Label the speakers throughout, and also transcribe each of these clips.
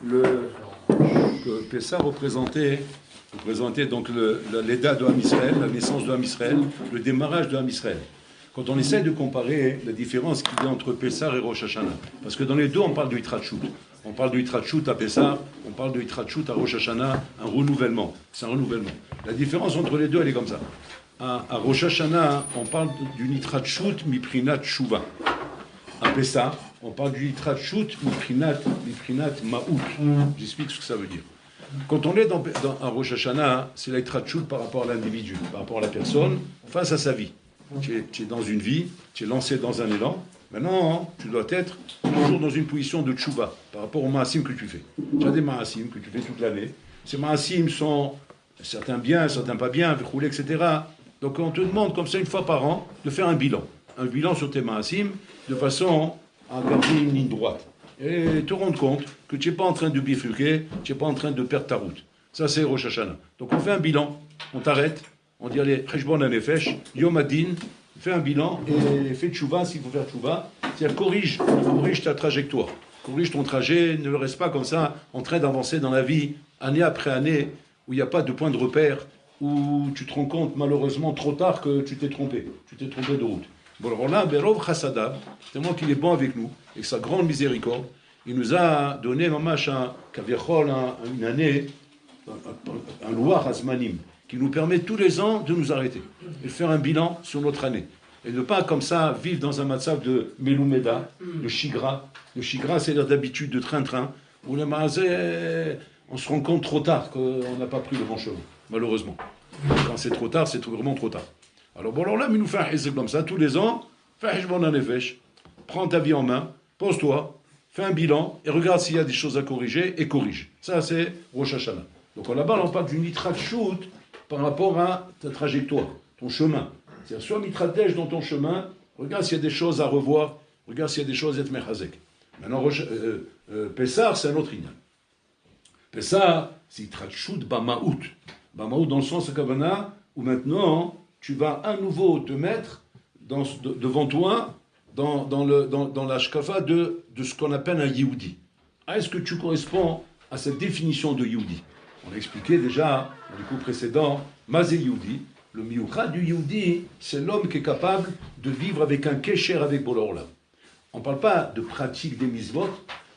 Speaker 1: le, que Pessah représentait donc l'état de Ham Israël, la naissance de Ham Israël, le démarrage de Ham Israël. Quand on essaie de comparer la différence qu'il y a entre Pessah et Rosh Hashanah, parce que dans les deux on parle de Hitratshut. On parle de Hitratshut à Pessah, on parle de Hitratshut à Rosh Hashanah, un renouvellement. C'est un renouvellement. La différence entre les deux, elle est comme ça. À Rosh Hashanah, on parle d'une Hitratshut miprinat Shuvah. À Pessah, on parle du Hitratshut miprinat Ma'ut. J'explique ce que ça veut dire. Quand on est à Rosh Hashanah, c'est la Hitratshut par rapport à l'individu, par rapport à la personne, face à sa vie. Tu es dans une vie, tu es lancé dans un élan. Maintenant, tu dois être toujours dans une position de tchouva par rapport aux maasim que tu fais. Tu as des maasim que tu fais toute l'année. Ces maasim sont certains bien, certains pas bien, etc. Donc on te demande comme ça une fois par an de faire un bilan. Un bilan sur tes maasim de façon à garder une ligne droite. Et te rendre compte que tu n'es pas en train de bifurquer, tu n'es pas en train de perdre ta route. Ça c'est Rosh Hashanah. Donc on fait un bilan, on t'arrête. On dit, allez, Cheshbon Hanefesh, Yom Adin, fais un bilan et fais tchouva s'il faut faire tchouva. C'est-à-dire, corrige ta trajectoire, corrige ton trajet, ne reste pas comme ça en train d'avancer dans la vie, année après année, où il n'y a pas de point de repère, où tu te rends compte malheureusement trop tard que tu t'es trompé de route. Bon, alors là, Berov Chassada, tellement qu'il est bon avec nous, avec sa grande miséricorde, il nous a donné, mamash, une année, un loir Hazmanim, qui nous permet tous les ans de nous arrêter et de faire un bilan sur notre année. Et de ne pas comme ça vivre dans un matzav de meloumeda, de shigra. Le shigra, c'est-à-dire d'habitude de train-train, où le maazé, on se rend compte trop tard qu'on n'a pas pris le bon chemin, malheureusement. Quand c'est trop tard, c'est vraiment trop tard. Alors bon, alors là, mais nous fait un hizb comme ça, tous les ans, fais un hishbon hanefesh, prends ta vie en main, pose-toi, fais un bilan, et regarde s'il y a des choses à corriger, et corrige. Ça, c'est Rosh Hashanah. Donc là-bas, on parle d'une Hitratshut par rapport à ta trajectoire, ton chemin. C'est-à-dire, sois mitradèche dans ton chemin, regarde s'il y a des choses à revoir, regarde s'il y a des choses à être mechazek. Maintenant, Pessah, c'est un autre inyan. Pessah, c'est Hitratshut bamaout. Bamaout dans le sens de Kavana, où maintenant, tu vas à nouveau te mettre devant toi dans la shkafa de ce qu'on appelle un Yehudi. Est-ce que tu corresponds à cette définition de Yehudi? On a expliqué déjà, dans les cours précédents, Mazé Yehudi. Le miyuchad du Yehudi, c'est l'homme qui est capable de vivre avec un kesher avec Boré Olam. On ne parle pas de pratique des mitzvot.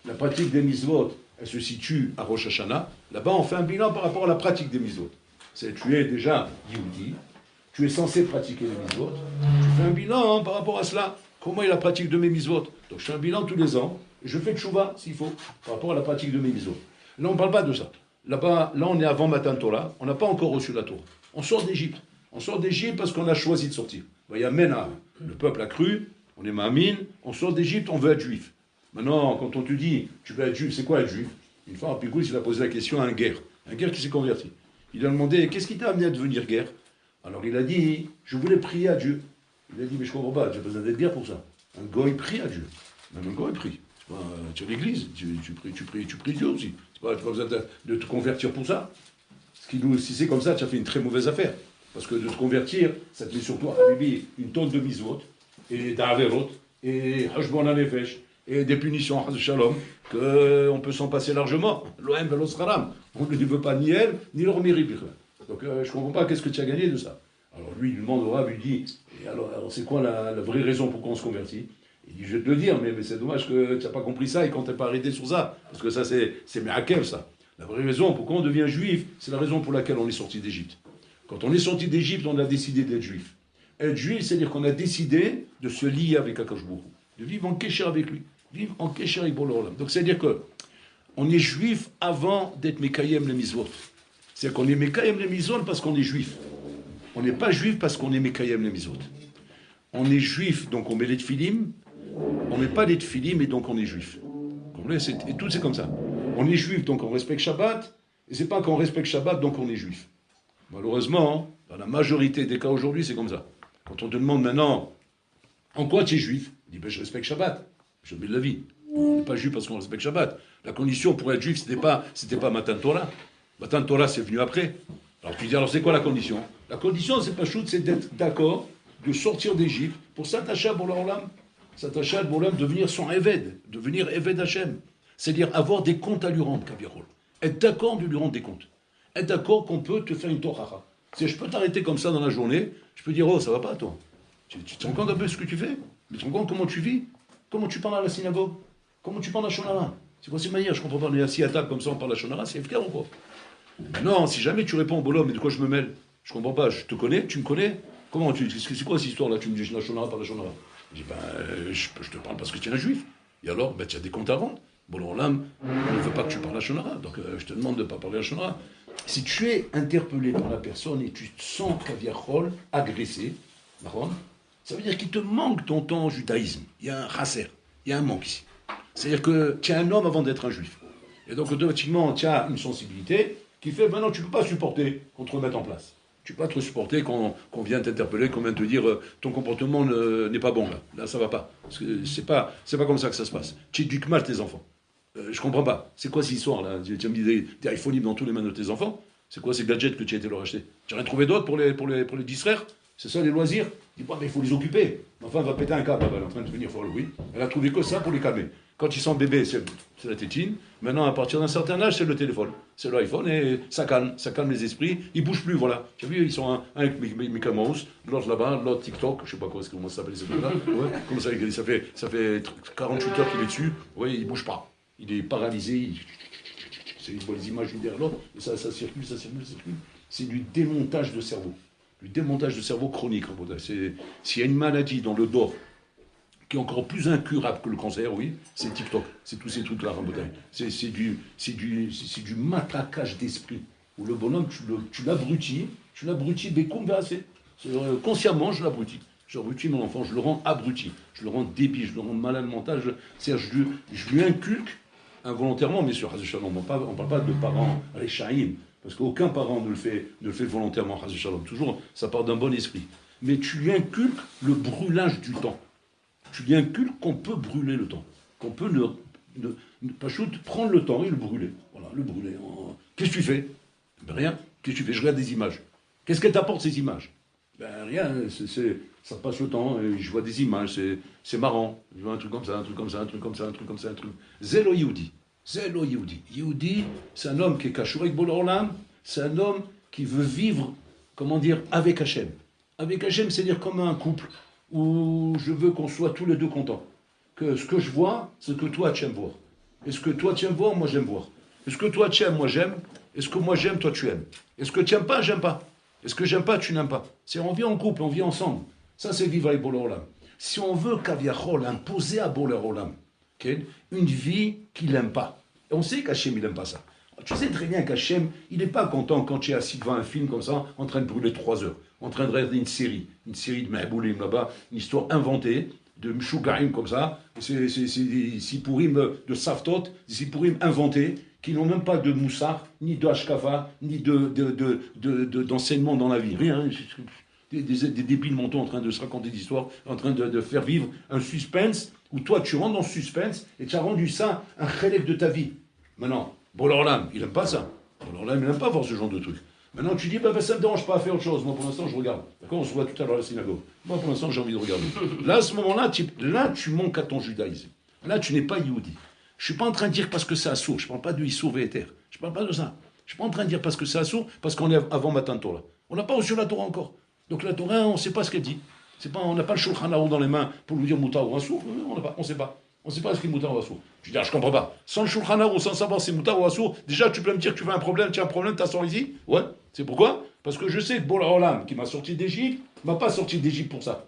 Speaker 1: La pratique des mitzvot, elle se situe à Rosh Hashanah. Là-bas, on fait un bilan par rapport à la pratique des mitzvot. C'est tu es déjà Yehudi, tu es censé pratiquer les mitzvot. Tu fais un bilan par rapport à cela. Comment est la pratique de mes mitzvot? Donc je fais un bilan tous les ans, et je fais tchouva, s'il faut, par rapport à la pratique de mes mitzvot. Là, on ne parle pas de ça. Là-bas, là, on est avant Matan Torah, on n'a pas encore reçu la Torah. On sort d'Égypte. On sort d'Égypte parce qu'on a choisi de sortir. Il y a Mena, le peuple a cru, on est Ma'amin, on sort d'Égypte, on veut être juif. Maintenant, quand on te dit, tu veux être juif, c'est quoi être juif? Une fois, Pigoul, il a posé la question à un guerre qui s'est converti. Il a demandé, qu'est-ce qui t'a amené à devenir guerre? Alors il a dit, je voulais prier à Dieu. Il a dit, mais je ne comprends pas, j'ai besoin d'être guerre pour ça. Un goy prie à Dieu. Même un goy prie. Tu es à l'église, tu pries Dieu aussi. Tu n'as pas besoin de te convertir pour ça. Si c'est comme ça, tu as fait une très mauvaise affaire. Parce que de te convertir, ça te met sur toi, Habibi, une tonne de misvot, et d'Averot, et Hashbon Hanefesh, et des punitions, Haz Shalom, qu'on peut s'en passer largement. L'OM Velos Kharam. On ne veut pas ni elle, ni leur mérite. Donc je ne comprends pas qu'est-ce que tu as gagné de ça. Alors lui, il demande au Rav, il dit, et alors c'est quoi la vraie raison pour qu'on se convertit? Il dit, je vais te le dire, mais c'est dommage que tu n'as pas compris ça et qu'on ne t'ait pas arrêté sur ça. Parce que ça, c'est Me'akev, ça. La vraie raison pourquoi on devient juif, c'est la raison pour laquelle on est sorti d'Égypte. Quand on est sorti d'Égypte, on a décidé d'être juif. Être juif, c'est-à-dire qu'on a décidé de se lier avec Akash Borou, de vivre en kécher avec lui, vivre en kécher avec Boré Olam. Donc c'est-à-dire que on est juif avant d'être Mekayem les Mizvot. C'est-à-dire qu'on est Mekayem les Mizvot parce qu'on est juif. On n'est pas juif parce qu'on est Mekayem les Mizvot. On est juif, donc on met les tfilim. On ne met pas les tfilim et donc on est juif. Et tout c'est comme ça. On est juif, donc on respecte Shabbat. Et c'est pas qu'on respecte Shabbat, donc on est juif. Malheureusement, dans la majorité des cas aujourd'hui, c'est comme ça. Quand on te demande maintenant, en quoi tu es juif? Il dit, ben, je respecte Shabbat. Je mets de la vie. On n'est pas juif parce qu'on respecte Shabbat. La condition pour être juif, c'était pas Matan Torah. Matan Torah, c'est venu après. Alors tu dis, alors c'est quoi la condition? La condition, c'est pas chouette, c'est d'être d'accord, de sortir d'Égypte pour s'attacher à Boré Olam. S'attacher à Boré Olam, devenir son Eved, devenir Eved Hashem. C'est-à-dire avoir des comptes à lui rendre, Kaviarol. Être d'accord de lui rendre des comptes. Être d'accord qu'on peut te faire une torara. C'est je peux t'arrêter comme ça dans la journée, je peux dire, oh, ça va pas, toi. Tu te rends compte un peu ce que tu fais? Tu te rends compte comment tu vis? Comment tu parles à la synagogue? Comment tu parles à Shonara? C'est quoi cette manière? Je comprends pas. On est assis à table comme ça, on parle à Shonara, c'est efficace ou quoi? Non, si jamais tu réponds au bolom, mais de quoi je me mêle? Je comprends pas. Je te connais, tu me connais? Comment c'est quoi cette histoire-là? Tu me dis la Shonara par la Shonara. Je dis, je te parle parce que tu es un juif. Et alors, tu as des comptes à rendre. Bon, alors là, on ne veut pas que tu parles à Shonara. Donc, je te demande de ne pas parler à Shonara. Si tu es interpellé par la personne et tu te sens Kaviachol agressé, ça veut dire qu'il te manque ton temps en judaïsme. Il y a un chasser, il y a un manque ici. C'est-à-dire que tu es un homme avant d'être un juif. Et donc, automatiquement, tu as une sensibilité qui fait, maintenant, tu ne peux pas supporter qu'on te remette en place. Tu ne peux pas te supporter qu'on vienne t'interpeller, qu'on vienne te dire ton comportement n'est pas bon, là. Là, ça ne va pas. Parce que c'est pas comme ça que ça se passe. Tu éduques mal tes enfants. Je comprends pas. C'est quoi cette histoire là? Tu as mis des iPhones dans tous les mains de tes enfants. C'est quoi ces gadgets que tu as été leur acheter? Tu n'as rien trouvé d'autre pour les distraire? C'est ça les loisirs? Dis pas, mais il faut les occuper. Enfin, elle va péter un câble, elle est en train de devenir folle, oui. Elle a trouvé que ça pour les calmer. Quand ils sont bébés, c'est la tétine. Maintenant, à partir d'un certain âge, c'est le téléphone. C'est l'iPhone et ça calme les esprits. Ils bougent plus, voilà. Tu as vu, ils sont un avec Mickey Mouse, l'autre là-bas, l'autre TikTok, je sais pas comment ça s'appelle ces trucs-là. Ouais, comment ça fait 48 heures qu'il est dessus. Oui, il bouge pas. Il est paralysé, il voit les images une derrière l'autre, et ça circule. C'est du démontage de cerveau. Du démontage de cerveau chronique. S'il y a une maladie dans le dos qui est encore plus incurable que le cancer, oui, c'est TikTok. C'est tous ces trucs-là, c'est du matraquage d'esprit. Où le bonhomme, tu l'abrutis, bécoum assez. Consciemment, je l'abrutis. J'abrutis mon enfant, je le rends abruti, je le rends débile, je le rends malade mental. Je lui inculque involontairement, mais sur Shalom, on ne parle pas de parents réchaïm, parce qu'aucun parent ne le fait volontairement, Shalom. Toujours, ça part d'un bon esprit. Mais tu lui inculques le brûlage du temps. Tu lui inculques qu'on peut brûler le temps, qu'on peut pas prendre le temps et le brûler. Voilà, le brûler. Qu'est-ce que tu fais? Ben rien. Qu'est-ce que tu fais? Je regarde des images. Qu'est-ce qu'elles t'apportent ces images? Ben rien, ça passe le temps, et je vois des images, c'est marrant. Je vois un truc comme ça. Zélo Yehudi. Yehudi, c'est un homme qui est caché avec Bol Olam, c'est un homme qui veut vivre, avec Hachem. Avec Hachem, c'est-à-dire comme un couple, où je veux qu'on soit tous les deux contents. Que ce que je vois, c'est ce que toi tu aimes voir. Et ce que toi tu aimes voir, moi j'aime voir. Et ce que toi tu aimes, moi j'aime. Et ce que moi j'aime, toi tu aimes. Et ce que tu n'aimes pas, j'aime pas. Et ce que j'aime pas, tu n'aimes pas. C'est on vit en couple, on vit ensemble. Ça, c'est vivre avec Boler Olam. Si on veut Kaviachol imposer à Boler Olam une vie qu'il n'aime pas, et on sait qu'Hachem, il n'aime pas ça. Tu sais très bien qu'Hachem, il n'est pas content quand tu es assis devant un film comme ça, en train de brûler 3 heures, en train de regarder une série de Mahboulim là-bas, une histoire inventée, de Mshougarim comme ça, c'est des Sipourim de Saftot, des Sipourim inventés, qui n'ont même pas de moussard, ni de hashkafa, ni d'enseignement dans la vie. Rien. Des débiles mentaux en train de se raconter des histoires, en train de faire vivre un suspense, où toi tu rentres dans ce suspense, et tu as rendu ça un chélek de ta vie. Maintenant, Boler Olam, il n'aime pas ça. Boler Olam, il n'aime pas voir ce genre de truc. Maintenant, tu dis, ça ne me dérange pas à faire autre chose. Moi, pour l'instant, je regarde. D'accord, on se voit tout à l'heure à la synagogue. Moi, pour l'instant, j'ai envie de regarder. Là, à ce moment-là, tu manques à ton judaïsme. Là, tu n'es pas Yehudi. Je ne suis pas en train de dire parce que c'est assourd. Je ne parle pas de Issour Véter. Je ne parle pas de ça. Je ne suis pas en train de dire parce que c'est assourd, parce qu'on est avant Matan Torah. On n'a pas reçu la Torah encore. Donc la Torah, on ne sait pas ce qu'elle dit. On n'a pas le Shulchan Aruch dans les mains pour nous dire Moutar ou Assour. On ne sait pas. On ne sait pas ce qu'est Moutar ou Assour. Je dis, je ne comprends pas. Sans le Shulchan Aruch, sans savoir si c'est Moutar ou Assour, déjà tu peux me dire que tu veux un problème, tu as un problème, tu as sorti ici. Ouais. C'est pourquoi? Parce que je sais que Boler Olam, qui m'a sorti d'Égypte, ne m'a pas sorti d'Égypte pour ça.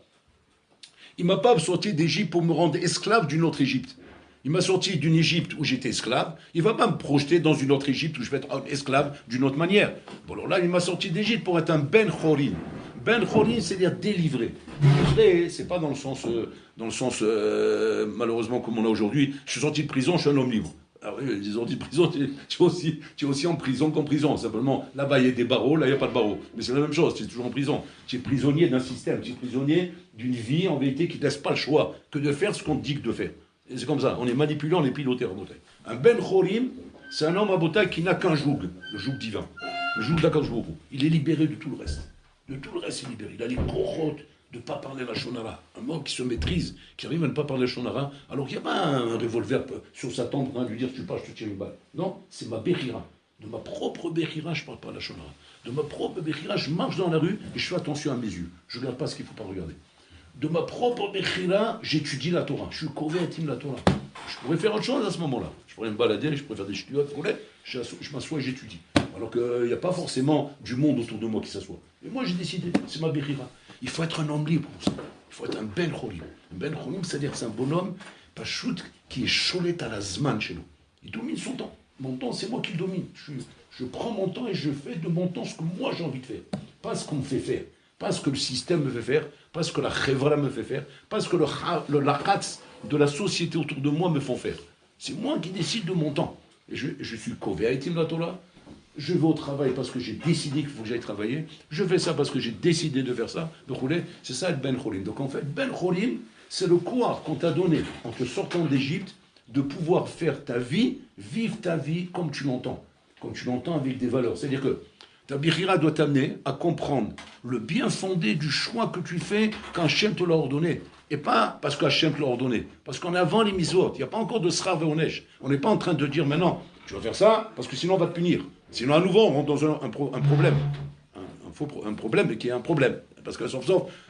Speaker 1: Il ne m'a pas sorti d'Égypte pour me rendre esclave d'une autre Égypte. Il m'a sorti d'une Égypte où j'étais esclave. Il ne va pas me projeter dans une autre Égypte où je vais être esclave d'une autre manière. Bon, alors là, il m'a sorti d'Égypte pour être un Ben Chorin. Ben Chorin, c'est-à-dire délivré. Délivré, c'est pas dans le sens malheureusement comme on a aujourd'hui. Je suis sorti de prison, je suis un homme libre. Ah oui, ils ont dit prison, tu es aussi en prison qu'en prison. Simplement, là-bas, il y a des barreaux, là, il n'y a pas de barreaux. Mais c'est la même chose, tu es toujours en prison. Tu es prisonnier d'un système, tu es prisonnier d'une vie, en vérité, qui ne te laisse pas le choix que de faire ce qu'on te dit que de faire. Et c'est comme ça, on est manipulé, on est piloté en bouteille. Un Ben Chorim, c'est un homme à bouteille qui n'a qu'un joug, le joug divin. Le joug d'Akadosh Baruch Hu. Il est libéré de tout le reste. De tout le reste, il est libéré. Il a les korochot, de ne pas parler la shonara. Un homme qui se maîtrise, qui arrive à ne pas parler la shonara, alors qu'il n'y a pas un revolver sur sa tempe en train de lui dire tu pars, je te tire une balle. Non, c'est ma bechira. De ma propre bechira, je ne parle pas la shonara. De ma propre bechira, je marche dans la rue et je fais attention à mes yeux. Je ne regarde pas ce qu'il ne faut pas regarder. De ma propre bechira, j'étudie la Torah. Je suis converti de la Torah. Je pourrais faire autre chose à ce moment-là. Je pourrais me balader, je pourrais faire des ch'tiotes, je m'assois et j'étudie. Alors qu'il n'y a pas forcément du monde autour de moi qui s'assoit. Et moi j'ai décidé, c'est ma bechira. Il faut être un homme libre pour ça. Il faut être un ben cholim. Un ben cholim, c'est-à-dire c'est un bonhomme, pachout, qui est cholet à la zman chez nous. Il domine son temps. Mon temps, c'est moi qui le domine. Je prends mon temps et je fais de mon temps ce que moi j'ai envie de faire. Pas ce qu'on me fait faire. Pas ce que le système me fait faire. Pas ce que la chevra me fait faire. Pas ce que le lachatz de la société autour de moi me font faire. C'est moi qui décide de mon temps. Et je suis kovéaïtim la Torah. Je vais au travail parce que j'ai décidé qu'il faut que j'aille travailler. Je fais ça parce que j'ai décidé de faire ça. C'est ça le Ben Cholim. Donc en fait, Ben Cholim, c'est le quoi qu'on t'a donné en te sortant d'Égypte de pouvoir faire ta vie, vivre ta vie comme tu l'entends. Comme tu l'entends avec des valeurs. C'est-à-dire que ta bechira doit t'amener à comprendre le bien fondé du choix que tu fais quand Hachem te l'a ordonné. Et pas parce qu'Hachem te l'a ordonné. Parce qu'en avant les mitzvot, il n'y a pas encore de srav et onesh. On n'est pas en train de dire maintenant, tu vas faire ça parce que sinon on va te punir. Sinon à nouveau on rentre dans un problème. Un problème qui est un problème. Parce que sauf,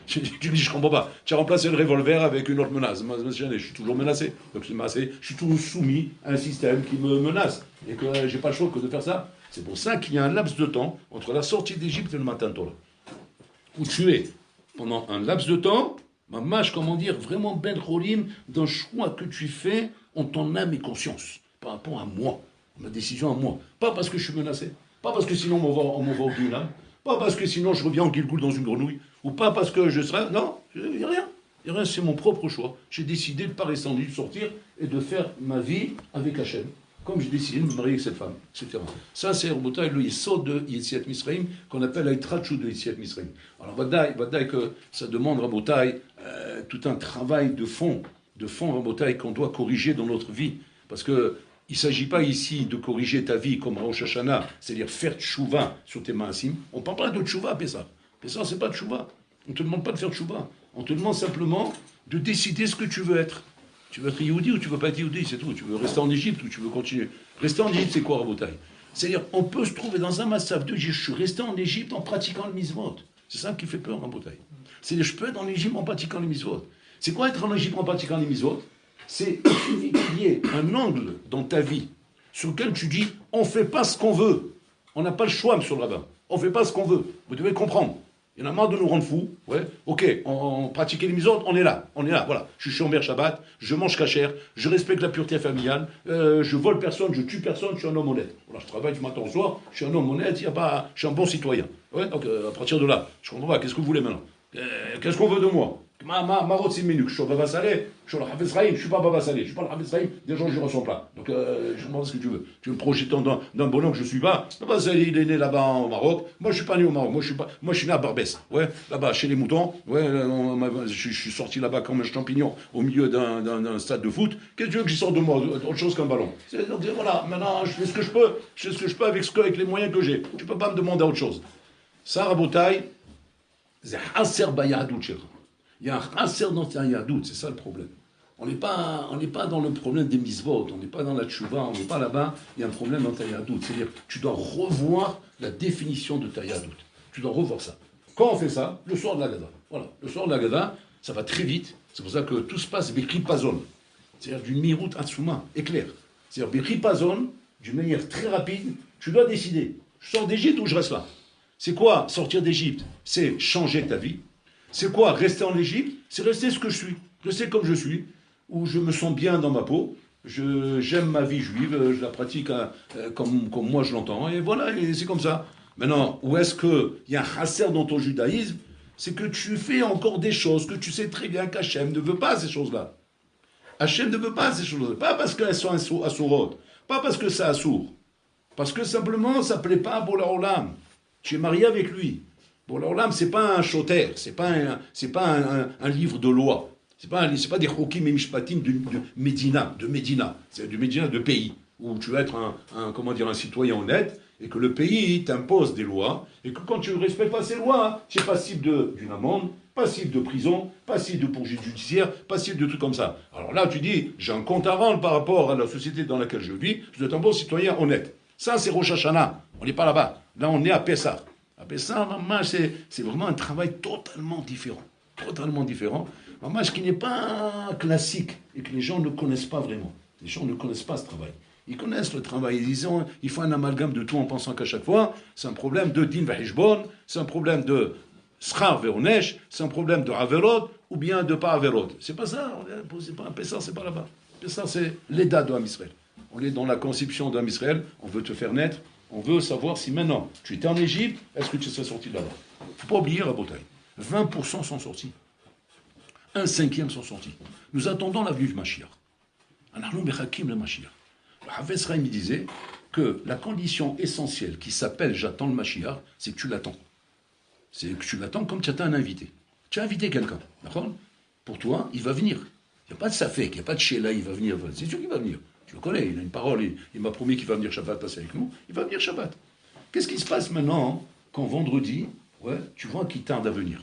Speaker 1: tu dis je comprends pas. Tu as remplacé le revolver avec une autre menace. Moi, je suis toujours menacé. Donc je suis toujours soumis à un système qui me menace. Et que j'ai pas le choix que de faire ça. C'est pour ça qu'il y a un laps de temps entre la sortie d'Égypte et le matin Torah. Où tu es pendant un laps de temps, mamash, comment dire, vraiment ben cholim, d'un choix que tu fais en ton âme et conscience. Par rapport à moi. Ma décision à moi. Pas parce que je suis menacé. Pas parce que sinon on m'envoie au Guinam. Pas parce que sinon je reviens en Gilgoul dans une grenouille. Ou pas parce que je serai... Non, il n'y a rien. Il n'y a rien, c'est mon propre choix. J'ai décidé de ne pas rester en Égypte, de sortir et de faire ma vie avec Hachem. Comme j'ai décidé de me marier avec cette femme, etc. Ça, c'est Rabotai, le Yesod de Yetziat Misraïm, qu'on appelle l'Aitrachou de Yetziat Misraïm. Alors, Vadaï, que ça demande, Rabotai, tout un travail de fond, Rabotai, qu'on doit corriger dans notre vie. Parce que il ne s'agit pas ici de corriger ta vie comme Rosh Hashanah, c'est-à-dire faire tchouva sur tes maasim. On ne parle pas de tchouva, Pessah. Pessah, ce n'est pas tchouva. On ne te demande pas de faire tchouva. On te demande simplement de décider ce que tu veux être. Tu veux être Yehudi ou tu ne veux pas être Yehudi, c'est tout. Tu veux rester en Égypte ou tu veux continuer. Rester en Égypte, c'est quoi, Rabotai? C'est-à-dire, on peut se trouver dans un massaf de je suis resté en Égypte en pratiquant le mitzvot. C'est ça qui fait peur, Rabotai. C'est-à-dire, je peux être en Égypte en pratiquant le mitzvot. C'est quoi être en Égypte en pratiquant les mitzvot? C'est qu'il y ait un angle dans ta vie sur lequel tu dis on ne fait pas ce qu'on veut. On n'a pas le choix, monsieur le rabbin. On ne fait pas ce qu'on veut. Vous devez comprendre. Il y en a marre de nous rendre fous. Ouais. Ok, on pratique les mitzvot, on est là, voilà. Je suis Shomer Shabbat, je mange kasher, je respecte la pureté familiale, je vole personne, je tue personne, je suis un homme honnête. Voilà, je travaille du matin au soir, je suis un homme honnête, je suis un bon citoyen. Ouais, donc à partir de là, je comprends pas, qu'est-ce que vous voulez maintenant? Qu'est-ce qu'on veut de moi? Ma route c'est minuk, je suis Baba Saleh, je suis le Hafez Chaim, je suis pas Baba Saleh, je suis pas le Hafez Chaim, des gens je ne ressemble pas. Donc je me demande ce que tu veux. Tu veux me projeter d'un bonhomme que je suis pas. Baba Saleh il est né là-bas au Maroc, moi je suis pas né au Maroc, moi je suis né à Barbès, ouais, là-bas chez les moutons, ouais, je suis sorti là-bas comme un champignon au milieu d'un stade de foot. Qu'est-ce que tu veux que j'y sorte de moi, autre chose qu'un ballon? Donc voilà, maintenant je fais ce que je peux, avec les moyens que j'ai. Tu peux pas me demander autre chose. Ça, Rabotai, c'est Hasser Bayadout Shekha. Il y a un hasser dans ta yadout, c'est ça le problème. On n'est pas dans le problème des mitzvot, on n'est pas dans la tchouva, on n'est pas là-bas, il y a un problème dans ta yadout. C'est-à-dire tu dois revoir la définition de ta yadout. Tu dois revoir ça. Quand on fait ça, le soir de la Gada. Voilà, le soir de la Gada, ça va très vite. C'est pour ça que tout se passe Bechipazon. C'est-à-dire d'une mirout atsuma, éclair. C'est-à-dire Bechipazon, d'une manière très rapide, tu dois décider. Je sors d'Égypte ou je reste là? C'est quoi sortir d'Égypte? C'est changer ta vie. C'est quoi rester en Égypte? C'est rester ce que je suis. Rester comme je suis, où je me sens bien dans ma peau, j'aime ma vie juive, je la pratique comme moi je l'entends, et voilà, et c'est comme ça. Maintenant, où est-ce qu'il y a un hasser dans ton judaïsme? C'est que tu fais encore des choses que tu sais très bien qu'Hachem ne veut pas ces choses-là. Hachem ne veut pas ces choses-là. Pas parce qu'elles sont assourot, pas parce que c'est assour. Parce que simplement, ça ne plaît pas à Bola Olam. Tu es marié avec lui. Bon, alors là, c'est pas un choter, c'est pas un livre de loi, c'est pas des chokim et mishpatim de Médina, c'est du Médina de pays. où tu vas être comment dire, un citoyen honnête, et que le pays t'impose des lois, et que quand tu ne respectes pas ces lois, tu es passible d'une amende, passible de prison, passible de poursuite judiciaire, passible de trucs comme ça. Alors là, tu dis, j'ai un compte à rendre par rapport à la société dans laquelle je vis, je dois être un bon citoyen honnête. Ça, c'est Rosh Hashanah. On n'est pas là-bas. Là, on est à Pessah. À Pessah, maman, c'est vraiment un travail totalement différent. Totalement différent. Maman, ce qui n'est pas classique et que les gens ne connaissent pas vraiment. Les gens ne connaissent pas ce travail. Ils connaissent le travail. Ils font un amalgame de tout en pensant qu'à chaque fois, c'est un problème de din vahishbon, c'est un problème de schar veonesh, c'est un problème de averod ou bien de pas averod. C'est pas ça. C'est pas un Pessah, c'est pas là-bas. Pessah, c'est l'état de Ham Israël. On est dans la conception d'Am Israël. On veut te faire naître. On veut savoir si maintenant tu étais en Égypte, est-ce que tu serais sorti de là-bas. Il ne faut pas oublier la bataille. 20% sont sortis. Un cinquième sont sortis. Nous attendons la venue du Mashiach. Le Mashiach. Le Havetz Chaim disait que la condition essentielle qui s'appelle j'attends le Mashiach, c'est que tu l'attends. C'est que tu l'attends comme tu attends un invité. Tu as invité quelqu'un, d'accord? Pour toi, il va venir. Il n'y a pas de safek, il n'y a pas de Sheila, il va venir. C'est sûr qu'il va venir. Je le connais, il a une parole, il m'a promis qu'il va venir Shabbat passer avec nous. Il va venir Shabbat. Qu'est-ce qui se passe maintenant quand vendredi, tu vois qu'il tarde à venir?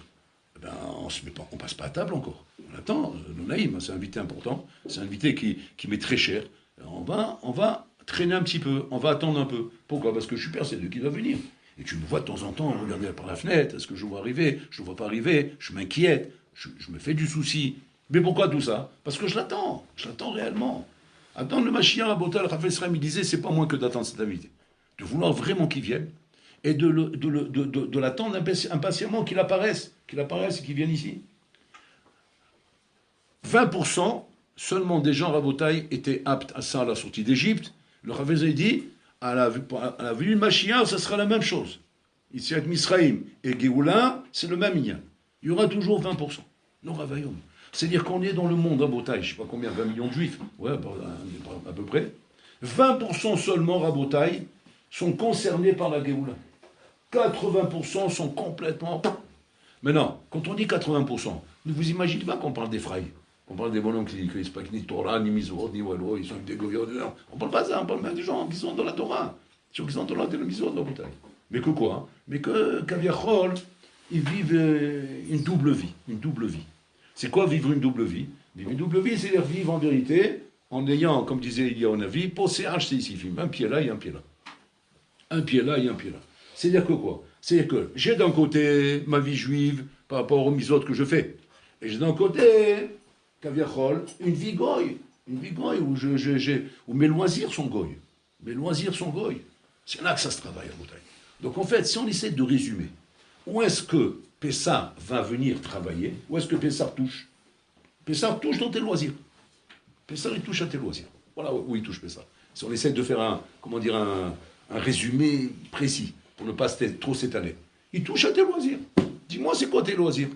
Speaker 1: Eh ben, on ne passe pas à table encore. On attend. Le Naïm, c'est un invité important. C'est un invité qui m'est très cher. On va traîner un petit peu. On va attendre un peu. Pourquoi? Parce que je suis persuadé qu'il va venir. Et tu me vois de temps en temps regarder par la fenêtre. Est-ce que je le vois arriver? Je ne le vois pas arriver. Je m'inquiète. Je me fais du souci. Mais pourquoi tout ça? Parce que je l'attends. Je l'attends réellement. Attendre le Mashiach, la Botal, Havetz Chaim, il disait, c'est pas moins que d'attendre cet invité. De vouloir vraiment qu'il vienne et de l'attendre impatiemment qu'il apparaisse et qu'il vienne ici. 20% seulement des gens Rabotai étaient aptes à ça à la sortie d'Égypte. Le Havetz Chaim dit, à la venue de Mashiach, ça sera la même chose. Ici, avec Misraïm et Géoula, c'est le même lien. Il y aura toujours 20%. Non, Ravayom. C'est-à-dire qu'on est dans le monde, Rabotai, je ne sais pas combien, 20 millions de juifs, à peu près. 20% seulement, Rabotai, sont concernés par la Géoula. 80% sont complètement... Maintenant, quand on dit 80%, ne vous imaginez pas qu'on parle des Fray, qu'on parle des bonhommes qui ne connaissent pas ni Torah, ni Mizot, ni Wallo, ils sont des gouverneurs. On ne parle pas de ça, on parle même des gens qui sont dans la Torah, des gens qui sont dans la Mizot, dans la Rabotai. Mais que quoi? Mais que, Kaviachol, ils vivent une double vie, C'est quoi vivre une double vie? Vivre une double vie, c'est-à-dire vivre en vérité, en ayant, comme disait Elia Onavi, posé c'est ici, un pied là et un pied là. Un pied là et un pied là. C'est-à-dire que quoi? C'est-à-dire que j'ai d'un côté ma vie juive par rapport aux misotes que je fais. Et j'ai d'un côté, Kaviachol, une vie goy. Une vie goy où mes loisirs sont goy. C'est là que ça se travaille à Boutaï. Donc en fait, si on essaie de résumer, où est-ce que Pessah va venir travailler? Où est-ce que Pessah touche? Pessah touche dans tes loisirs. Pessah, il touche à tes loisirs. Voilà où il touche Pessah. Si on essaie de faire un résumé précis, pour ne pas trop s'étaler. Il touche à tes loisirs. Dis-moi, c'est quoi tes loisirs?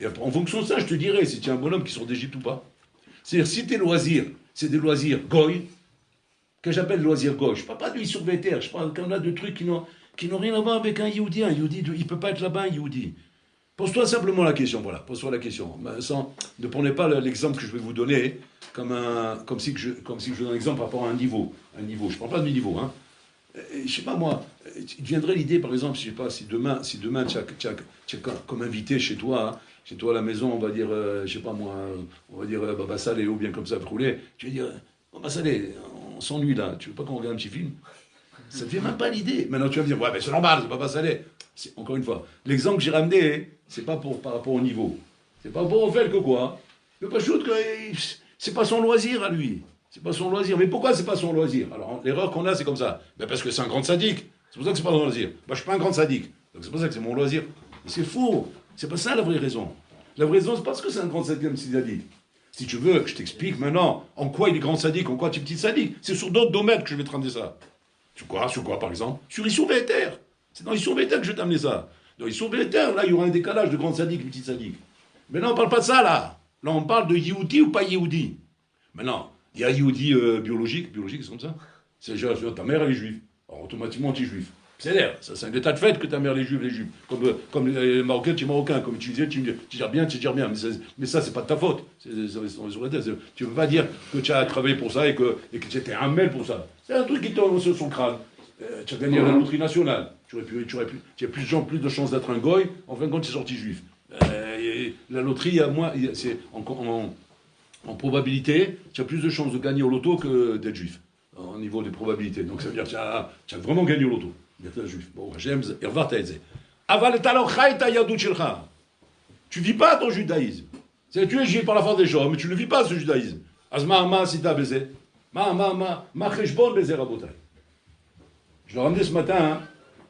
Speaker 1: Et en fonction de ça, je te dirai si tu es un bonhomme qui sort d'Égypte ou pas. C'est-à-dire, si tes loisirs, c'est des loisirs goy, que j'appelle loisirs goy, je ne parle pas de vie sur terre, je parle quand même là de trucs qui n'ont rien à voir avec un Yehudi. Un Yehudi, il ne peut pas être là-bas, un Yehudi. Pose-toi simplement la question, voilà. Pose-toi la question. Ne prenez pas l'exemple que je vais vous donner comme si je donne un exemple par rapport à un niveau. Je ne parle pas de niveau, hein. Je ne sais pas moi, il viendrait l'idée, par exemple, je sais pas, si demain tu as comme invité chez toi à la maison, on va dire, je sais pas moi, on va dire Baba Salé ou bien comme ça, rouler, tu vas dire, Baba Salé, on s'ennuie là, tu veux pas qu'on regarde un petit film? Ça ne te fait même pas l'idée. Maintenant tu vas me dire, ouais, mais c'est normal, c'est Baba Salé. Encore une fois, l'exemple que j'ai ramené, c'est pas par rapport au niveau. C'est pas pour au fait que quoi. Mais pas chose que c'est pas son loisir à lui. C'est pas son loisir. Mais pourquoi c'est pas son loisir? Alors, l'erreur qu'on a, c'est comme ça. Ben parce que c'est un grand sadique. C'est pour ça que c'est pas son loisir. Moi, je suis pas un grand sadique. Donc c'est pour ça que c'est mon loisir. C'est faux. C'est pas ça la vraie raison. La vraie raison, c'est parce que c'est un grand sadique. Si tu veux que je t'explique maintenant en quoi il est grand sadique, en quoi tu es petit sadique, c'est sur d'autres domaines que je vais te ramener ça. Sur quoi par exemple? Sur Issour Véter. C'est dans Issour Véter que je vais t'amener ça. Dans Issour Véter, là, il y aura un décalage de grand sadique et petit sadique. Mais là, on parle pas de ça, là. Là, on parle de Yehudi ou pas Yehudi. Maintenant, il y a Yehudi biologique, c'est comme ça. C'est genre, ta mère, elle est juive. Alors, automatiquement, tu es juif. C'est-à-dire, ça c'est un état de fait que ta mère les juifs. Comme les Marocains, tu es Marocain. Comme tu disais, tu gères bien. Mais ça, c'est pas de ta faute. C'est sur la tête. Tu ne peux pas dire que tu as travaillé pour ça et que tu étais un mail pour ça. C'est un truc qui tombe sur son crâne. Tu as gagné la loterie nationale. Tu as plus de chances d'être un goy. En fin de compte, tu es sorti juif. La loterie, c'est en probabilité, tu as plus de chances de gagner au loto que d'être juif. Au niveau des probabilités. Donc ça veut dire que tu as vraiment gagné au loto. d'être juif. Bon, j'aime, tu vis pas ton judaïsme. C'est tu es juif par la force des choses, mais tu ne vis pas ce judaïsme. Azma si t'as baisé. Ma cheshbon baisé rabotai. Je l'ai ramené ce matin.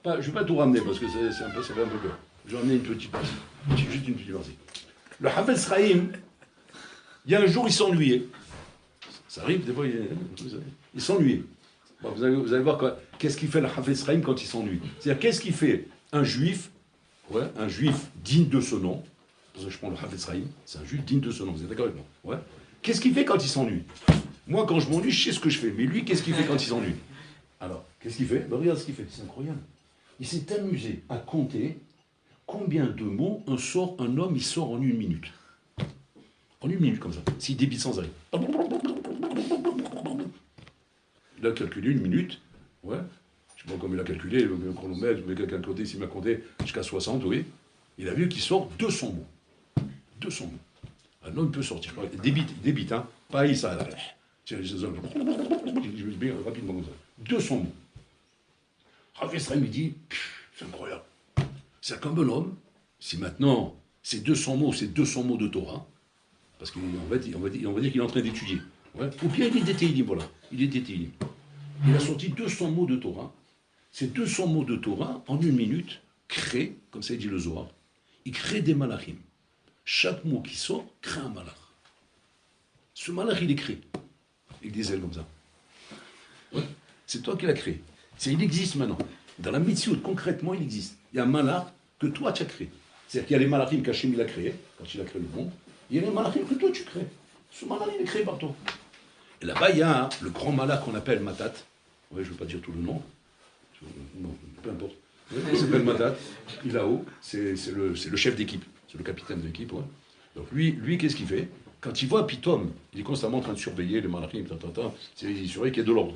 Speaker 1: Je ne vais pas tout ramener parce que ça fait un peu peur. Je vais ramener une petite partie. Juste une petite partie. Le Hafez Chaim, il y a un jour, il s'ennuyait. Ça arrive, des fois, il s'ennuyait. Bon, vous allez voir qu'est-ce qu'il fait le Hafez Chaim quand il s'ennuie. C'est-à-dire, qu'est-ce qu'il fait un juif digne de ce nom. Parce que je prends le Hafez Chaim, c'est un juif digne de ce nom. Vous êtes d'accord avec moi? Ouais. Qu'est-ce qu'il fait quand il s'ennuie? Moi, quand je m'ennuie, je sais ce que je fais. Mais lui, qu'est-ce qu'il fait quand il s'ennuie? Alors, qu'est-ce qu'il fait? Ben, regarde ce qu'il fait, c'est incroyable. Il s'est amusé à compter combien de mots un homme il sort en une minute. En une minute, comme ça. S'il débite sans arrêt. Il a calculé une minute. Ouais. Je ne sais pas comment il a calculé, le chronomètre, je mets quelqu'un de côté, s'il m'a compté jusqu'à 60, oui. Il a vu qu'il sort 200 mots. 200 mots. Un homme peut sortir. Il débite, hein. Pas ça, là. Je vais rapidement comme ça. 200 mots. Hafez Chaim me dit, c'est incroyable. C'est comme un homme, si maintenant, ces 200 mots de Torah, parce qu'on va dire qu'il est en train d'étudier. Ouais. Ou bien il est détaillé, voilà. Il est détaillé. Il a sorti 200 mots de Torah. Ces 200 mots de Torah, en une minute, créent, comme ça dit le Zohar, il crée des malachim. Chaque mot qui sort crée un malach. Ce malach, il est créé. Avec des ailes comme ça. Ouais. C'est toi qui l'as créé. Il existe maintenant. Dans la mitzvot, concrètement, il existe. Il y a un malach que toi, tu as créé. C'est-à-dire qu'il y a les malachim qu'Hachem il a créés, quand il a créé le monde. Il y a les malachim que toi, tu crées. Ce malach, il est créé par toi. Et là-bas, il y a le grand malach qu'on appelle Matat. Ouais, je ne veux pas dire tout le nom. Non, peu importe. Il s'appelle Matat. Il est là-haut. C'est le chef d'équipe. C'est le capitaine de l'équipe. Ouais. Donc lui qu'est-ce qu'il fait? Quand il voit Pitom, il est constamment en train de surveiller les malachim. Il surveille qu'il y a de l'ordre.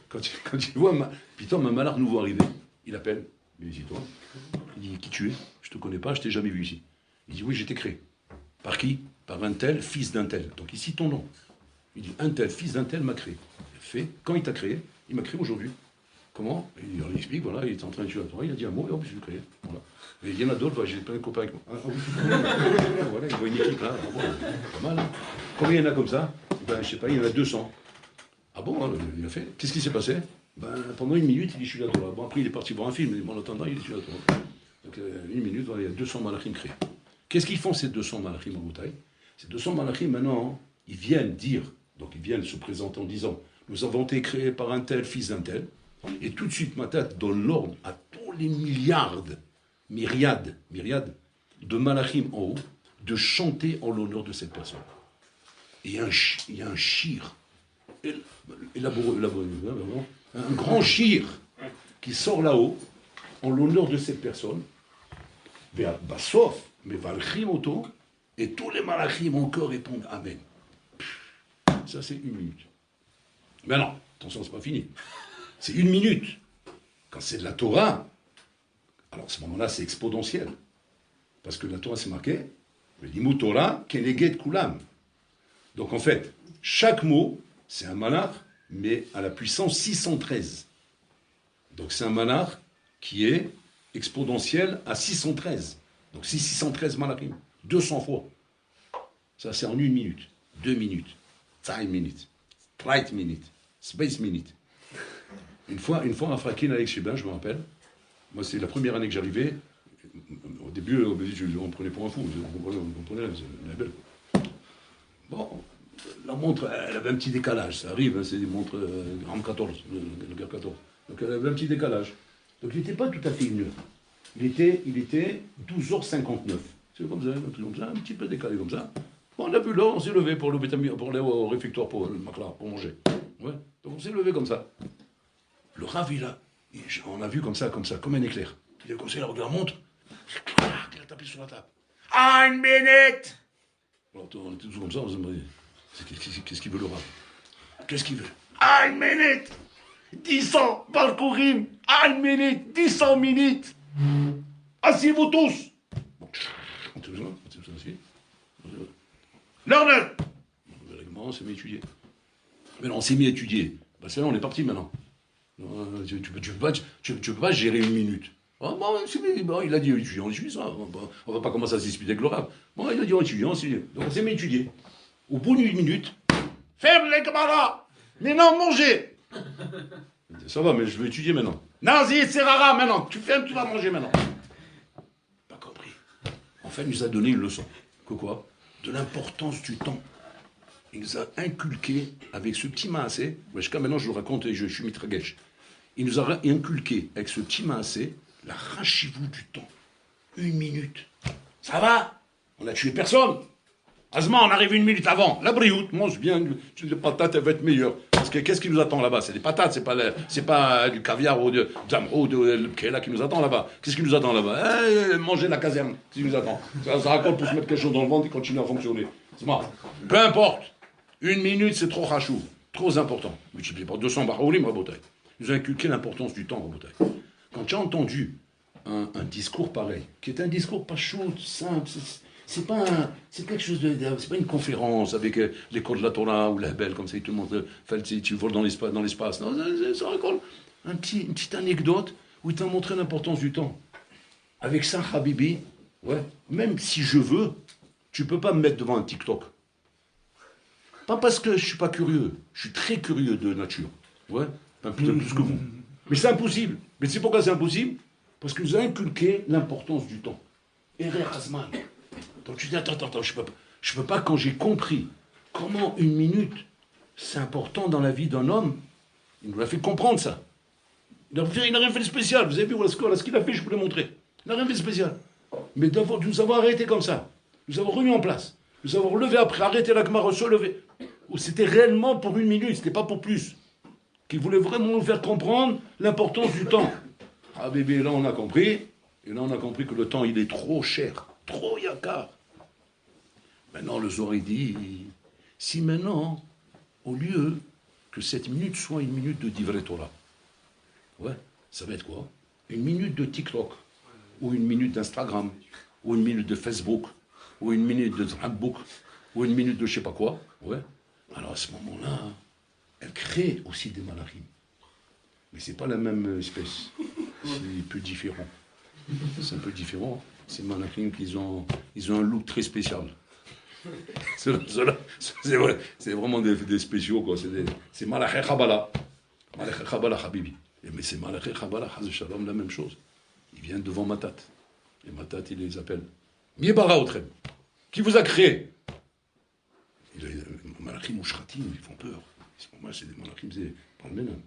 Speaker 1: Quand il voit Pitom, un malach nouveau arriver, il appelle. Il dit, toi. Il dit, qui tu es? Je ne te connais pas, je ne t'ai jamais vu ici. Il dit, oui, j'ai été créé. Par qui? Par un tel, fils d'un tel. Donc il cite ton nom. Il dit, un tel, fils d'un tel m'a créé. Quand il t'a créé? Il m'a créé aujourd'hui. Comment? Il explique, voilà, il est en train de tuer la Torah, il a dit un mot, et hop, je l'ai créé. Voilà. Et il y en a d'autres, j'ai plein de copains avec moi. Voilà, il voit une équipe là, pas mal. Hein. Combien il y en a comme ça? Ben, je ne sais pas, il y en a 200. Ah bon, hein, il a fait. Qu'est-ce qui s'est passé? Ben, pendant une minute, il dit, je suis la Torah. Bon, après, il est parti voir un film, mais en attendant, il est sur la Torah. Donc, une minute, voilà, il y a 200 malachim créés. Qu'est-ce qu'ils font, ces 200 malachim en bouteille? Ces 200 malachim, maintenant, ils viennent dire, donc ils viennent se présenter en disant, nous avons été créés par un tel, fils d'un tel. Et tout de suite, Matat donne l'ordre à tous les myriades de malachim en haut, de chanter en l'honneur de cette personne. Et il y a un shir, élaboré, un grand shir qui sort là-haut en l'honneur de cette personne. Bassof, mais valchim auto, et tous les malachim encore répondent Amen. Ça, c'est une minute. Mais non, attention, c'est pas fini. C'est une minute. Quand c'est de la Torah, alors à ce moment-là, c'est exponentiel. Parce que la Torah, c'est marqué, le limut Torah, keneged kulam. Donc en fait, chaque mot, c'est un malach, mais à la puissance 613. Donc c'est un malach qui est exponentiel à 613. Donc c'est 613 malachim. 200 fois. Ça, c'est en une minute, 2 minutes, 5 minutes, 3 minutes, space minutes. Une fois, à Frakin avec Chibin, je me rappelle, moi c'est la première année que j'arrivais, au début, on me prenait pour un fou, on comprenait la belle. Bon, la montre, elle avait un petit décalage, ça arrive, hein, c'est des montres Ram 14, le guerre 14. Donc elle avait un petit décalage. Donc il n'était pas tout à fait 1 heure. Il était 12h59. C'est comme ça, un petit peu décalé comme ça. Bon, on a vu là, on s'est levé pour aller au réfectoire pour le maklar, pour manger. Ouais. Donc on s'est levé comme ça. Le Rav, On a vu comme ça, comme un éclair. Il a commencé à regarder la montre. Il a tapé sur la table. Une minute. Alors, on était tous comme ça, on se demandait, qu'est-ce qu'il veut le rap? Qu'est-ce qu'il veut? Une minute. 10 ans, parcourir. Une minute, 10 minutes. Asseyez-vous tous. On était tous assis. L'heure. On s'est mis à étudier. Mais non, on s'est mis à étudier. Bah, c'est là, on est parti maintenant. Tu peux pas gérer une minute. Ah, bon, il a dit étudiant, on va pas commencer à se disputer avec le rap. Bon, il a dit étudiant, donc on s'est mis à étudier. Au bout d'une minute, ferme les camarades. Mais non, mangez. Ça va, mais je veux étudier maintenant. Non, c'est rara maintenant. Tu fermes, tu vas manger maintenant. Pas compris. En fait, il nous a donné une leçon. Que quoi? De l'importance du temps. Il nous a inculqué avec ce petit maassé. Jusqu'à maintenant, je le raconte et je suis mitragesh. Il nous a inculqué avec ce petit maassé la rachez-vous du temps. 1 minute. Ça va? On n'a tué personne. Azman, on arrive 1 minute avant. La brioute, mange bien. Les patates, elles vont être meilleures. Parce que qu'est-ce qui nous attend là-bas? C'est des patates, c'est pas du caviar ou de zamrou, le kéla qui nous attend là-bas. Qu'est-ce qui nous attend là-bas? Manger la caserne, ce qui nous attend. Ça raconte pour se mettre quelque chose dans le ventre et continuer à fonctionner. Peu importe. 1 minute, c'est trop rachou. Trop important. Multiplié par 200 baroulim, rabotaï. Il nous a inculqué l'importance du temps, rabotaï. Quand tu as entendu un discours pareil, qui est un discours pas chaud, simple, c'est quelque chose c'est pas une conférence avec les cours de la Torah ou la belle comme ça, tout le monde tu voles dans l'espace. Non, ça raconte une petite anecdote où il t'a montré l'importance du temps. Avec ça, Habibi, ouais, même si je veux, tu peux pas me mettre devant un TikTok. Pas parce que je suis pas curieux, je suis très curieux de nature. Ouais, un peu plus que vous. Mais c'est impossible. Mais c'est pourquoi c'est impossible? Parce que nous a inculqué l'importance du temps. Erer Hazman. Donc tu dis, attends, je peux pas, quand j'ai compris comment 1 minute, c'est important dans la vie d'un homme, il nous l'a fait comprendre ça. Il n'a rien fait de spécial. Vous avez vu voilà ce qu'il a fait, je vous l'ai montré. Il n'a rien fait de spécial. Mais nous avons arrêté comme ça. Nous avons remis en place. Nous avons relevé après, arrêté la Gemara, relevé. C'était réellement pour 1 minute, c'était pas pour plus. Qu'il voulait vraiment nous faire comprendre l'importance du temps. Ah bébé, là on a compris. Et là on a compris que le temps il est trop cher. Trop yakar. Maintenant le Zohar dit, si maintenant, au lieu que cette minute soit 1 minute de Divrei Torah, ouais, ça va être quoi? 1 minute de TikTok, ou 1 minute d'Instagram, ou 1 minute de Facebook, ou 1 minute de Zrabbook, ou 1 minute de je sais pas quoi, ouais. Alors à ce moment-là, elle crée aussi des malachim. Mais c'est pas la même espèce. C'est un peu différent. C'est un peu différent. Ces malachim, ils ont un look très spécial. C'est vraiment des spéciaux, quoi. C'est malaché Chabala. Malaché Chabala, Habibi. Mais c'est malaché Chabala, Chaz Shalom, la même chose. Ils viennent devant Matat. Et Matat, il les appelle. Miebara Otrem. Qui vous a créé? Les malachim mouchratim, ils font peur. Pour moi, c'est des malachim, c'est pas le même.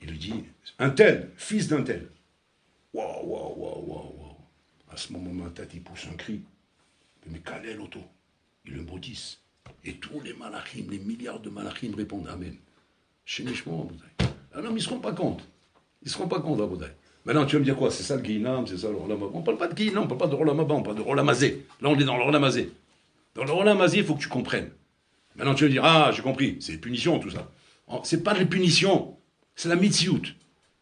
Speaker 1: Il lui dit, un tel, fils d'un tel. Waouh. À ce moment, Matat, il pousse un cri. Mais Kalel Auto. Ils le maudissent. Et tous les malachim, les milliards de malachim répondent Amen. Chez Nishmo, alors, ils ne se rendent pas compte. Ils ne se rendent pas compte, Aboudai. Maintenant, tu vas me dire quoi? C'est ça le Guinam, c'est ça le Rolamaba. On ne parle pas de Guinam, on ne parle pas de Rolamaba, on parle de Rolamazé. Là, on est dans le Rolamazé. Dans le Rolamazé, il faut que tu comprennes. Maintenant, tu vas me dire, ah, j'ai compris, c'est les punitions, tout ça. C'est pas les punitions, c'est la mitziout.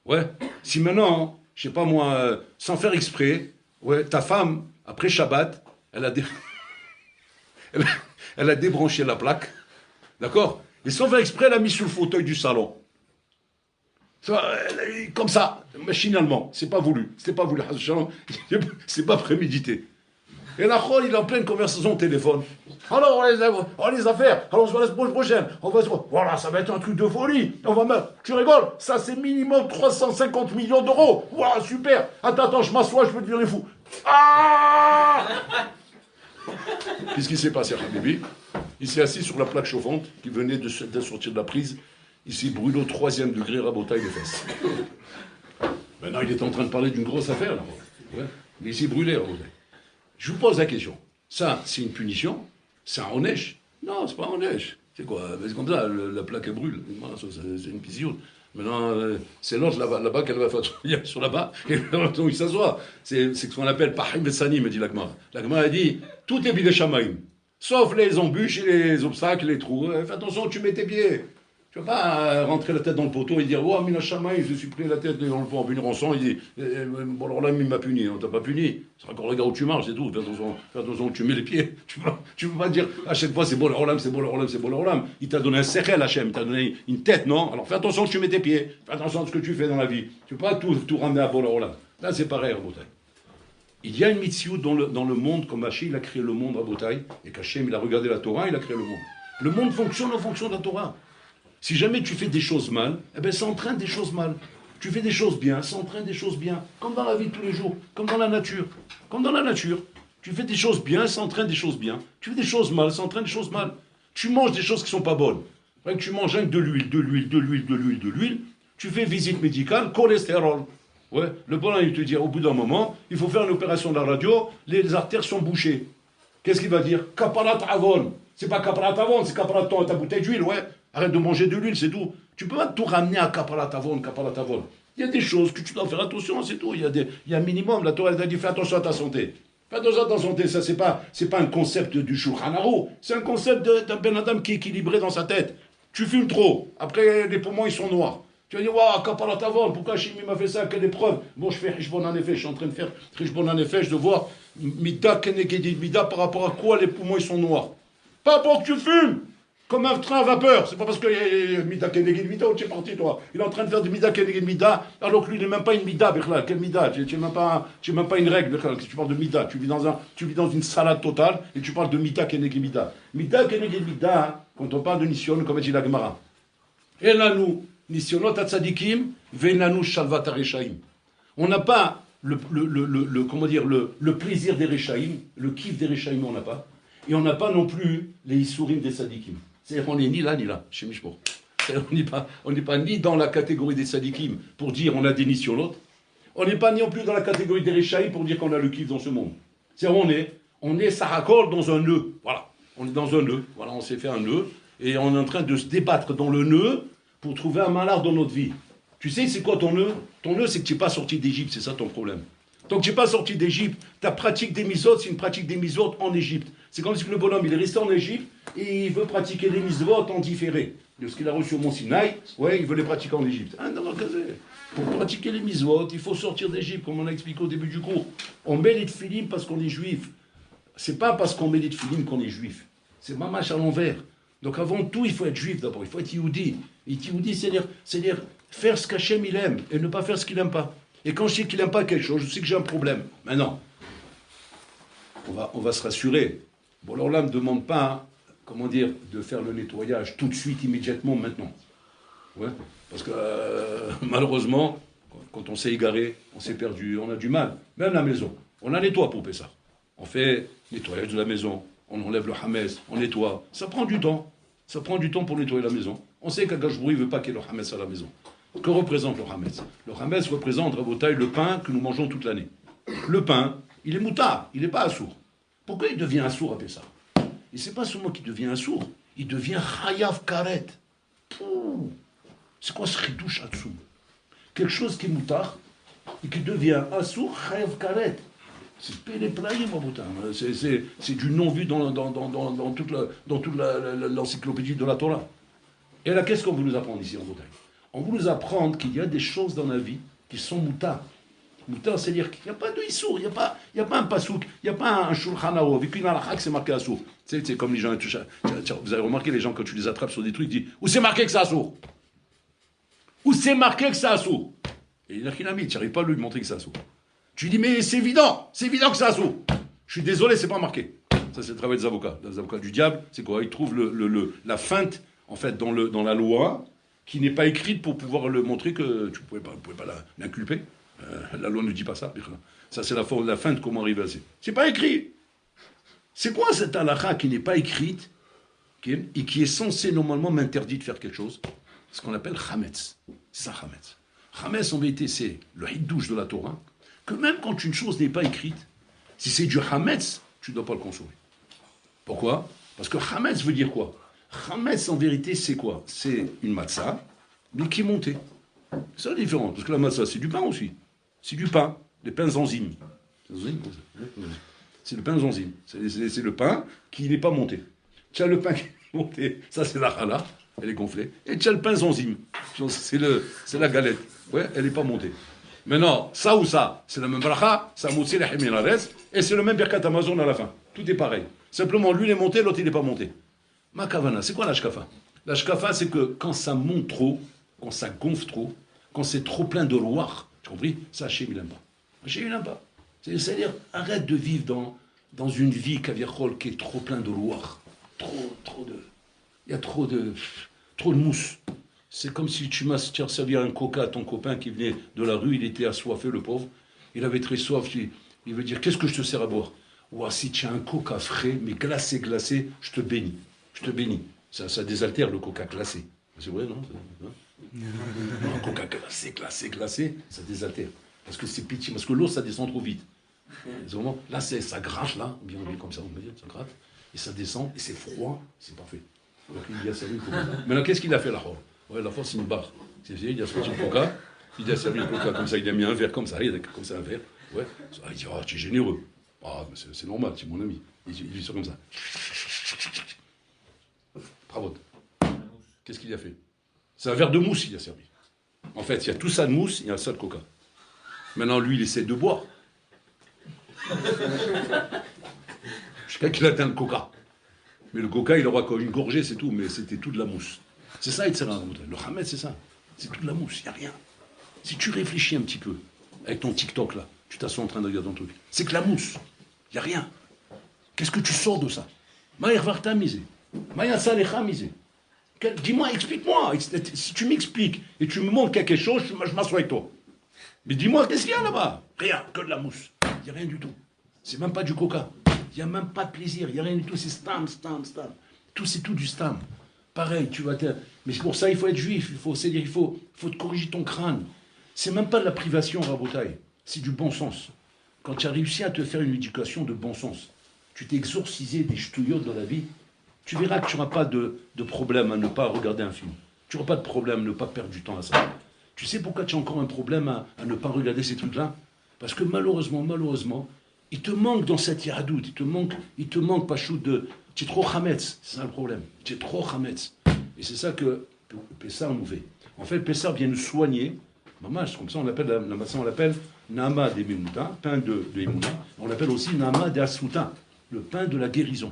Speaker 1: Ouais. Si maintenant, je sais pas moi, sans faire exprès, ouais, ta femme, après Shabbat, elle a débranché la plaque, d'accord? Et sans faire exprès, elle a mis sur le fauteuil du salon. Comme ça, machinalement. C'est pas voulu. C'est pas voulu. C'est pas prémédité. Et la Khol, il est en pleine conversation au téléphone. Alors, les affaires. Alors, on se voit la semaine prochaine. Voilà, ça va être un truc de folie. On va mettre. Tu rigoles? Ça, c'est minimum 350 millions d'euros. Voilà, super. Attends, je m'assois, je peux devenir fou. Ah! Qu'est-ce qui s'est passé, Habibi? Il s'est assis sur la plaque chauffante qui venait de sortir de la prise. Il s'est brûlé au 3e degré, rabotaille des fesses. Maintenant, il est en train de parler d'une grosse affaire, là. Ouais. Mais il s'est brûlé, rabotaille. Je vous pose la question. Ça, c'est une punition? C'est un onèche? Non, c'est pas un onèche. C'est quoi? C'est comme ça, la plaque elle brûle. C'est une piscine. Maintenant, c'est l'autre là-bas qu'elle va faire sur là-bas, et où il s'assoit. C'est ce qu'on appelle Pahim Sani, me dit l'Agmara. L'Agmara a dit tout est bidé Shamaïm, sauf les embûches et les obstacles, les trous. Fais attention, tu mets tes pieds. Tu ne vas pas rentrer la tête dans le poteau et dire oh, Mina Shamaïm, je suis pris la tête dans le pot en venir en sang. Il dit bon, alors là, il m'a puni. On t'a pas puni. C'est encore le gars où tu marches, c'est tout. Fais attention, tu mets les pieds. Tu peux pas dire à chaque fois c'est bon le Rolam, c'est bon le Rolam, c'est bon le Rolam. Il t'a donné un sechel, Hachem, il t'a donné une tête, non? Alors fais attention que tu mets tes pieds. Fais attention à ce que tu fais dans la vie. Tu ne peux pas tout ramener à bon le Rolam. Là, c'est pareil, Rabotai. Il y a une mitzvah dans le monde, comme Hachem, il a créé le monde, Rabotai, et qu'Hachem, il a regardé la Torah, il a créé le monde. Le monde fonctionne en fonction de la Torah. Si jamais tu fais des choses mal, eh bien ça entraîne des choses mal. Tu fais des choses bien, ça entraîne des choses bien. Comme dans la vie de tous les jours, comme dans la nature. Comme dans la nature. Tu fais des choses bien, ça entraîne des choses bien. Tu fais des choses mal, ça entraîne des choses mal. Tu manges des choses qui ne sont pas bonnes. Tu manges rien que de l'huile. Tu fais visite médicale, cholestérol. Ouais, le bonhomme, il te dit, au bout d'un moment, il faut faire une opération de la radio, les artères sont bouchées. Qu'est-ce qu'il va dire? Kaparat avon. C'est pas kaparat avon, c'est kaparat ta bouteille d'huile, ouais. Arrête de manger de l'huile, c'est tout. Tu peux pas tout ramener à kaparat avon. Il y a des choses que tu dois faire attention, c'est tout. Il y a un minimum. La Torah elle a dit fais attention à ta santé. Fais attention à ta santé. Ça, c'est pas un concept du Shulchan Aruch. C'est un concept d'un Ben Adam qui est équilibré dans sa tête. Tu fumes trop. Après, les poumons, ils sont noirs. Tu vas dire, waouh, kaparat avon, pourquoi Hachem m'a fait ça? Quelle épreuve? Bon, je fais Hishbon en effet. Je suis en train de faire Hishbon en effet. Je dois voir Mida Kenegedid Mida par rapport à quoi les poumons, ils sont noirs. Pas pour que tu fumes. Comme un train à vapeur, c'est pas parce que Mida Keneged Mida où tu es parti toi. Il est en train de faire du Mida Keneged Mida, alors que lui il n'est même pas une Mida, Bichlal. Quel Mida? Tu n'es même pas une règle, Bichlal. Tu parles de Mida, tu vis dans une salade totale et tu parles de Mida Keneged Mida. Mida Keneged Mida, quand on parle de Nisyon, comme dit la Gemara. Elanu Nisyonot Atzadikim, Venanu Shalvat Areshaim. On n'a pas le plaisir des Reshaim, le kiff des Reshaim, on n'a pas. Et on n'a pas non plus les Issourim des Sadikim. C'est-à-dire qu'on n'est ni là, chez Mishmor. On n'est pas ni dans la catégorie des Sadikim pour dire on a des nids sur l'autre. On n'est pas non plus dans la catégorie des Rechaïm pour dire qu'on a le kiff dans ce monde. C'est-à-dire on est ça raccorde dans un nœud. Voilà. On est dans un nœud. Voilà, on s'est fait un nœud. Et on est en train de se débattre dans le nœud pour trouver un malheur dans notre vie. Tu sais, c'est quoi ton nœud? Ton nœud, c'est que tu n'es pas sorti d'Égypte. C'est ça ton problème. Donc tu n'es pas sorti d'Égypte. Ta pratique des mitzvot, c'est une pratique des mitzvot en Égypte. C'est comme si le bonhomme, il est resté en Égypte et il veut pratiquer les mitzvot en différé. De ce qu'il a reçu au Mont Sinaï, ouais, il veut les pratiquer en Égypte. Ah, non, pour pratiquer les mitzvot, il faut sortir d'Égypte, comme on a expliqué au début du cours. On met les tefillim parce qu'on est juif. C'est pas parce qu'on met les tefillim qu'on est juif. C'est mamash à l'envers. Donc avant tout, il faut être juif d'abord. Il faut être yehudi. Et yehudi, c'est-à-dire faire ce qu'Hachem il aime et ne pas faire ce qu'il n'aime pas. Et quand je sais qu'il n'aime pas quelque chose, je sais que j'ai un problème. Maintenant, on va se rassurer. Bon, alors là, ne me demande pas, de faire le nettoyage tout de suite, immédiatement, maintenant. Ouais, parce que malheureusement, quand on s'est égaré, on s'est perdu, on a du mal. Même la maison, on la nettoie pour Pessah. On fait nettoyage de la maison, on enlève le Hametz, on nettoie. Ça prend du temps. Ça prend du temps pour nettoyer la maison. On sait qu'Agashbouri ne veut pas qu'il y ait le Hametz à la maison. Que représente le Hametz? Le Hametz représente, Rabotai, le pain que nous mangeons toute l'année. Le pain, il est moutard, il n'est pas assourd. Pourquoi il devient assourd à Pessah? Et c'est pas seulement qu'il devient assourd, il devient Chayav Karet. C'est quoi ce ridouche là-dessous? Quelque chose qui est moutard et qui devient assourd, Chayav Karet. C'est Péléplaïm, c'est du non-vu dans toute l'encyclopédie de la Torah. Et là, qu'est-ce qu'on veut nous apprendre ici en Bretagne? On veut nous apprendre qu'il y a des choses dans la vie qui sont moutards. Moutards, c'est-à-dire qu'il n'y a pas de issour, il n'y a pas un pasouk, il n'y a pas un shulchan aruch, avec une halakha que c'est marqué assour. C'est comme les gens, vous avez remarqué, les gens, quand tu les attrapes sur des trucs, ils disent où c'est marqué que c'est assour? Où c'est marqué que c'est assour? Et il y en a qui l'a mis, tu n'arrives pas à lui montrer que c'est assour. Tu lui dis, mais c'est évident que c'est assour. Je suis désolé, c'est pas marqué. Ça, c'est le travail des avocats. Les avocats du diable, c'est quoi? Ils trouvent la feinte, en fait, dans la loi, qui n'est pas écrite pour pouvoir le montrer que tu ne pouvais pas l'inculper. La loi ne dit pas ça. Ça, c'est la feinte, comment arriver à ça. C'est pas écrit. C'est quoi cette halakha qui n'est pas écrite et qui est censée normalement m'interdire de faire quelque chose? Ce qu'on appelle chametz. C'est ça, chametz. Chametz, en vérité, c'est le hiddouche de la Torah, que même quand une chose n'est pas écrite, si c'est du chametz, tu ne dois pas le consommer. Pourquoi? Parce que chametz veut dire quoi? Chametz, en vérité, c'est quoi? C'est une matzah, mais qui est montée. C'est la différence, parce que la massa, c'est du pain aussi. C'est du pain, des pains enzymes. C'est le pain enzyme. C'est le pain qui n'est pas monté. Tu as le pain qui est monté, ça c'est la challah, elle est gonflée. Et tu as le pain enzyme, c'est la galette. Ouais, elle n'est pas montée. Maintenant, ça ou ça, c'est la même bracha, ça moussi les himinares, et c'est le même birkat Amazon à la fin. Tout est pareil. Simplement, lui il est monté, l'autre il n'est pas monté. Ma kavana, c'est quoi la shkafa? La shkafa, c'est que quand ça monte trop, quand ça gonfle trop, quand c'est trop plein de loir, tu compris? Ça, Hachem, il n'aime pas. Hachem, il n'aime pas. C'est-à-dire, arrête de vivre dans une vie kaviarchol qui est trop plein de loir. Il y a trop de mousse. C'est comme si tu m'as servi un coca à ton copain qui venait de la rue, il était assoiffé, le pauvre. Il avait très soif. Il veut dire, qu'est-ce que je te sers à boire? Ouah, si tu as un coca frais, mais glacé, je te bénis. Je te bénis. Ça désaltère le coca glacé. C'est vrai, non? Un coca glacé, ça désaltère. Parce que c'est pitié, parce que l'eau, ça descend trop vite. Vraiment, là, ça gratte, là, bien comme ça, on va dire, ça gratte, et ça descend, et c'est froid, c'est parfait. Donc il a servi le coca. Maintenant, qu'est-ce qu'il a fait, la force? Ouais, la force, c'est une barre. Il a sorti le coca, il a servi le coca comme ça, il a mis un verre comme ça, comme ça, un verre. Ouais, il dit, tu es généreux. Ah, c'est normal, c'est mon ami. Il dit ça comme ça. Bravo. Qu'est-ce qu'il a fait? C'est un verre de mousse qu'il a servi. En fait, il y a tout ça de mousse, il y a ça de coca. Maintenant, lui, il essaie de boire. Jusqu'à qu'il atteint le coca. Mais le coca, il aura une gorgée, c'est tout, mais c'était tout de la mousse. C'est ça, etc. Le Hametz, c'est ça. C'est tout de la mousse, il n'y a rien. Si tu réfléchis un petit peu, avec ton TikTok là, tu t'assois en train de regarder ton truc, c'est que la mousse, il n'y a rien. Qu'est-ce que tu sors de ça? Dis-moi, explique-moi. Si tu m'expliques et tu me montres quelque chose, je m'assois avec toi. Mais dis-moi, qu'est-ce qu'il y a là-bas? Rien, que de la mousse. Il n'y a rien du tout. C'est même pas du coca. Il n'y a même pas de plaisir. Il n'y a rien du tout. C'est stam. Tout, c'est tout du stam. Pareil, tu vas te... Mais pour ça, il faut être juif. Il faut te corriger ton crâne. C'est même pas de la privation, Rabotaï. C'est du bon sens. Quand tu as réussi à te faire une éducation de bon sens, tu t'es exorcisé des ch'touillottes dans la vie, tu verras que tu n'auras pas de problème à ne pas regarder un film. Tu n'auras pas de problème à ne pas perdre du temps à ça. Tu sais pourquoi tu as encore un problème à ne pas regarder ces trucs-là? Parce que malheureusement, il te manque dans cette yahadout, il te manque Pachou de... Tu es trop chametz, c'est ça le problème. Tu es trop chametz. Et c'est ça que Pessar nous fait. En fait, Pessar vient nous soigner. Maman, comme ça, on l'appelle Nama de Mimouta, pain de Emouna. On l'appelle aussi Nama de Asuta, le pain de la guérison.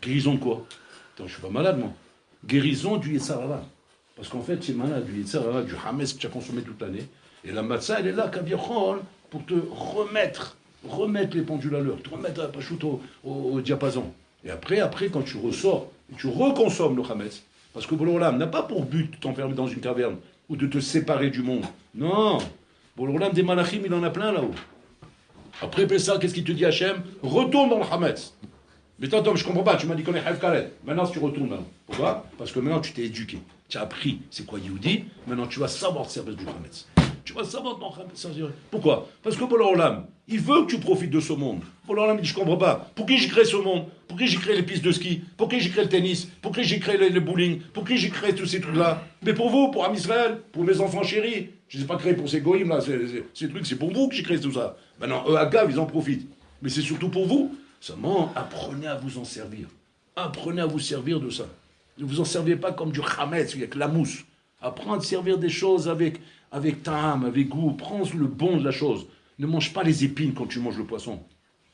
Speaker 1: Guérison de quoi? Attends, je suis pas malade, moi. Guérison du Yetzarara. Parce qu'en fait, tu es malade du Yetzarara, du Hametz que tu as consommé toute l'année. Et la matzah, elle est là, Kaviachol, pour te remettre les pendules à l'heure, te remettre au diapason. Et après, quand tu ressors, tu reconsommes le Hametz. Parce que Bololam n'a pas pour but de t'enfermer dans une caverne ou de te séparer du monde. Non. Bololam des malachim, il en a plein là-haut. Après Pessah, qu'est-ce qu'il te dit, Hachem? Retourne dans le Hametz. Mais attends, je comprends pas, tu m'as dit qu'on est Haïf Karet. Maintenant, tu retournes maintenant. Pourquoi? Parce que maintenant, tu t'es éduqué. Tu as appris c'est quoi Yehudi. Maintenant, tu vas savoir te servir du Hametz. Tu vas savoir ton Hametz. Pourquoi? Parce que Bololam, il veut que tu profites de ce monde. Bololam, il dit, je comprends pas. Pour qui j'ai créé ce monde? Pour qui j'ai créé les pistes de ski? Pour qui j'ai créé le tennis? Pour qui j'ai créé le bowling? Pour qui j'ai créé tous ces trucs-là? Mais pour vous, pour Am Israël, pour mes enfants chéris. Je ne les ai pas créés pour ces goïms là. Ces trucs, c'est pour vous que j'ai créé tout ça. Maintenant, eux, à Gav, ils en profitent. Mais c'est surtout pour vous. Seulement, apprenez à vous en servir. Apprenez à vous servir de ça. Ne vous en servez pas comme du chametz, avec la mousse. Apprends à te servir des choses avec ta'am, avec goût. Prends le bon de la chose. Ne mange pas les épines quand tu manges le poisson.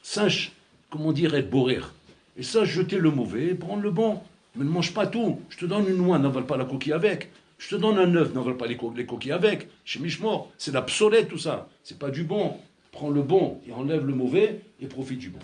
Speaker 1: Sache, comment dire, être borer. Et ça, jeter le mauvais et prendre le bon. Mais ne mange pas tout. Je te donne une noix, n'avale pas la coquille avec. Je te donne un œuf, n'avale pas les coquilles avec. Chez Mishmor, c'est l'obsolète tout ça. C'est pas du bon. Prends le bon et enlève le mauvais et profite du bon.